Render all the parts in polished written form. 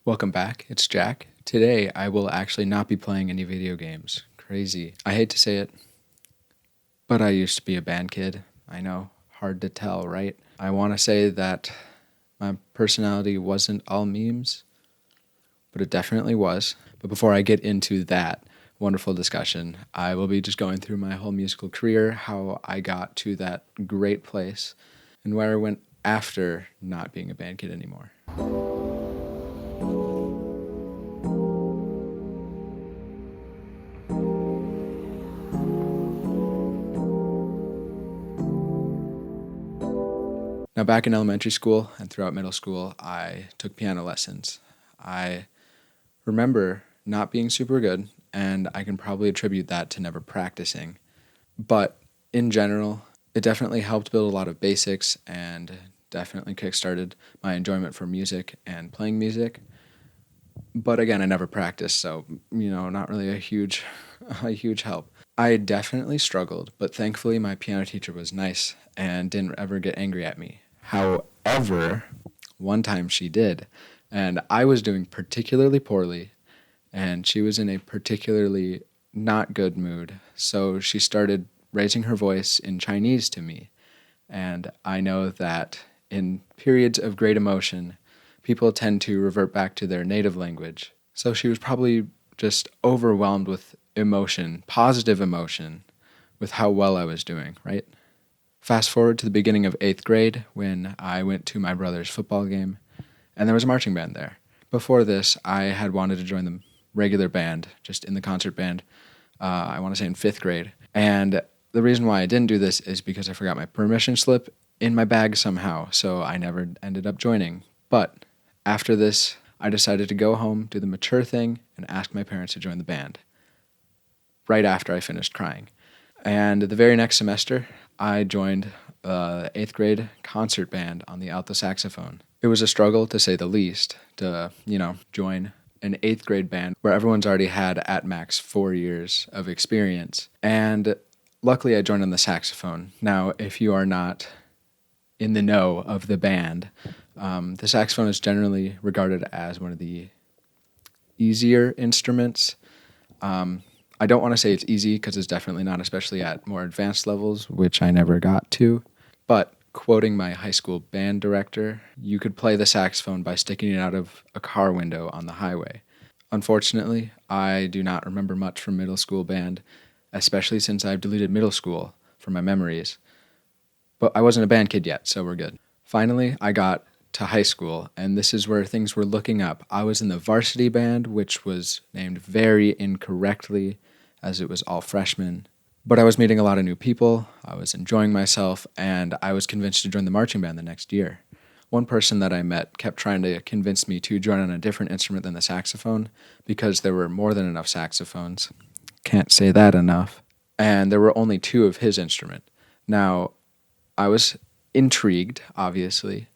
Welcome back, it's Jack. Today, I will actually not be playing any video games. Crazy. I hate to say it, but I used to be a band kid. I know, hard to tell, right? I want to say that my personality wasn't all memes, but it definitely was. But before I get into that wonderful discussion, I will be just going through my whole musical career, how I got to that great place, and where I went after not being a band kid anymore. Now, back in elementary school and throughout middle school, I took piano lessons. I remember not being super good, and I can probably attribute that to never practicing. But in general, it definitely helped build a lot of basics and definitely kickstarted my enjoyment for music and playing music. But again, I never practiced, so not really a huge help. I definitely struggled, but thankfully my piano teacher was nice and didn't ever get angry at me. However, one time she did, and I was doing particularly poorly, and she was in a particularly not good mood. So she started raising her voice in Chinese to me. And I know that in periods of great emotion, people tend to revert back to their native language. So she was probably just overwhelmed with emotion, positive emotion, with how well I was doing, right? Fast forward to the beginning of 8th grade when I went to my brother's football game, and there was a marching band there. Before this, I had wanted to join the regular band, just in the concert band, I want to say in 5th grade. And the reason why I didn't do this is because I forgot my permission slip in my bag somehow, so I never ended up joining. But after this, I decided to go home, do the mature thing, and ask my parents to join the band right after I finished crying. And the very next semester, I joined the 8th grade concert band on the alto saxophone. It was a struggle, to say the least, to, join an 8th grade band where everyone's already had at max 4 years of experience. And luckily, I joined on the saxophone. Now, if you are not in the know of the band, the saxophone is generally regarded as one of the easier instruments. I don't want to say it's easy because it's definitely not, especially at more advanced levels, which I never got to. But quoting my high school band director, you could play the saxophone by sticking it out of a car window on the highway. Unfortunately, I do not remember much from middle school band, especially since I've deleted middle school from my memories. But I wasn't a band kid yet, so we're good. Finally, I got to high school, and this is where things were looking up. I was in the varsity band, which was named very incorrectly, as it was all freshmen. But I was meeting a lot of new people, I was enjoying myself, and I was convinced to join the marching band the next year. One person that I met kept trying to convince me to join on a different instrument than the saxophone because there were more than enough saxophones. Can't say that enough. And there were only 2 of his instrument. Now, I was intrigued, obviously,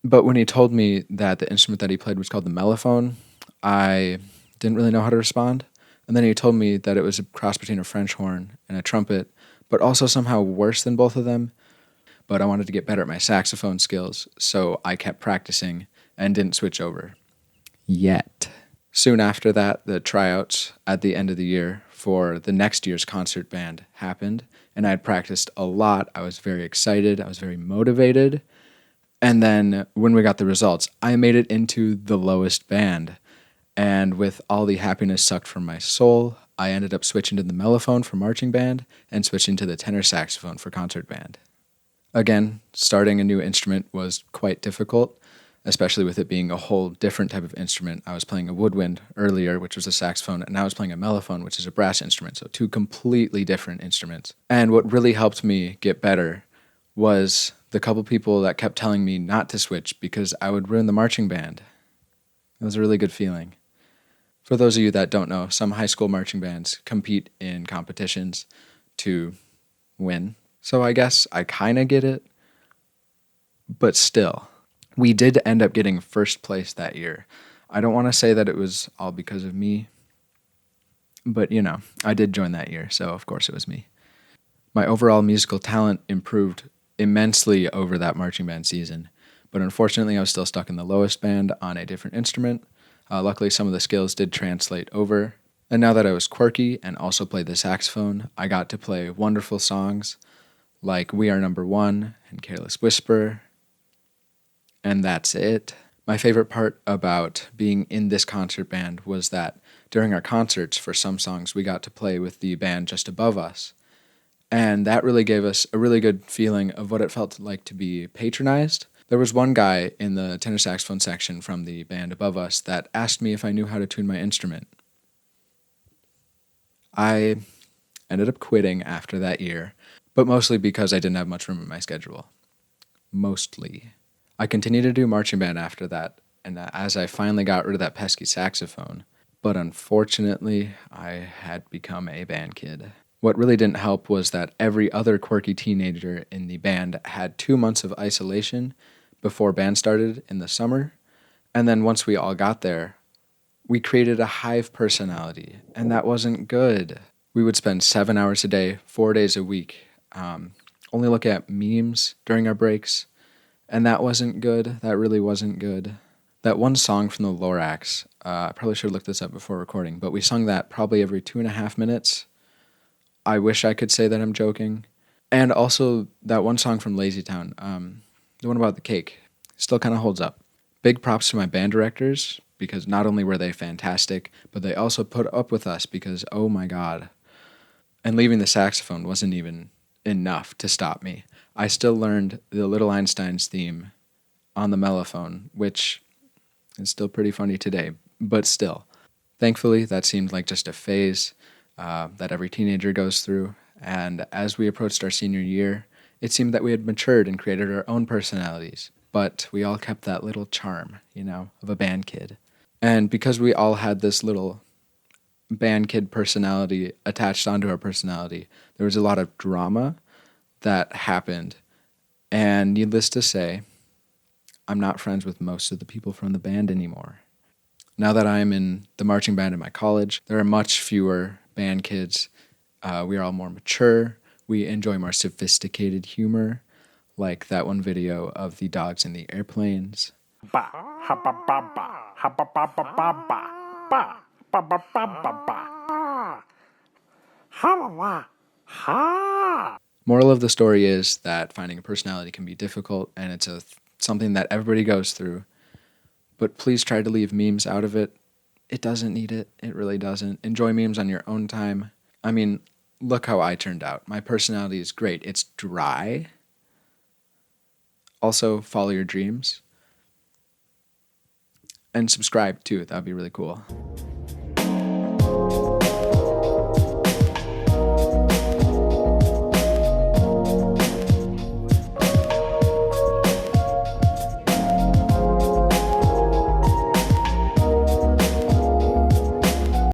but when he told me that the instrument that he played was called the mellophone, I didn't really know how to respond. And then he told me that it was a cross between a French horn and a trumpet, but also somehow worse than both of them. But I wanted to get better at my saxophone skills, so I kept practicing and didn't switch over. Yet. Soon after that, the tryouts at the end of the year for the next year's concert band happened, and I had practiced a lot. I was very excited. I was very motivated. And then when we got the results, I made it into the lowest band. And with all the happiness sucked from my soul, I ended up switching to the mellophone for marching band and switching to the tenor saxophone for concert band. Again, starting a new instrument was quite difficult, especially with it being a whole different type of instrument. I was playing a woodwind earlier, which was a saxophone, and now I was playing a mellophone, which is a brass instrument, so 2 completely different instruments. And what really helped me get better was the couple people that kept telling me not to switch because I would ruin the marching band. It was a really good feeling. For those of you that don't know, some high school marching bands compete in competitions to win. So I guess I kind of get it. But still, we did end up getting first place that year. I don't want to say that it was all because of me, but I did join that year, so of course it was me. My overall musical talent improved immensely over that marching band season, but unfortunately I was still stuck in the lowest band on a different instrument. Luckily, some of the skills did translate over. And now that I was quirky and also played the saxophone, I got to play wonderful songs like We Are Number One and Careless Whisper, and that's it. My favorite part about being in this concert band was that during our concerts, for some songs, we got to play with the band just above us. And that really gave us a really good feeling of what it felt like to be patronized. There was one guy in the tenor saxophone section from the band above us that asked me if I knew how to tune my instrument. I ended up quitting after that year, but mostly because I didn't have much room in my schedule. Mostly. I continued to do marching band after that, and as I finally got rid of that pesky saxophone, but unfortunately, I had become a band kid. What really didn't help was that every other quirky teenager in the band had 2 months of isolation before band started in the summer, and then once we all got there, we created a hive personality, and that wasn't good. We would spend 7 hours a day, 4 days a week, only look at memes during our breaks, and that wasn't good. That really wasn't good. That one song from the Lorax, I probably should have looked this up before recording, but we sung that probably every 2.5 minutes. I wish I could say that I'm joking. And also that one song from Lazy Town, the one about the cake, still kind of holds up. Big props to my band directors, because not only were they fantastic, but they also put up with us because, oh my God. And leaving the saxophone wasn't even enough to stop me. I still learned the Little Einsteins theme on the mellophone, which is still pretty funny today, but still. Thankfully, that seemed like just a phase that every teenager goes through, and as we approached our senior year, it seemed that we had matured and created our own personalities, but we all kept that little charm, of a band kid. And because we all had this little band kid personality attached onto our personality, there was a lot of drama that happened. And needless to say, I'm not friends with most of the people from the band anymore. Now that I'm in the marching band in my college, there are much fewer band kids. We are all more mature. We enjoy more sophisticated humor, like that one video of the dogs in the airplanes. Ba, ha, ba, ba, ba, ha, ba, ba, ba, ba, ba, ba, ba, ba, ba, ba, ba, ha, ha, ha. Moral of the story is that finding a personality can be difficult, and it's something that everybody goes through. But please try to leave memes out of it. It doesn't need it. It really doesn't. Enjoy memes on your own time. I mean, look how I turned out. My personality is great. It's dry. Also, follow your dreams. And subscribe too. That would be really cool.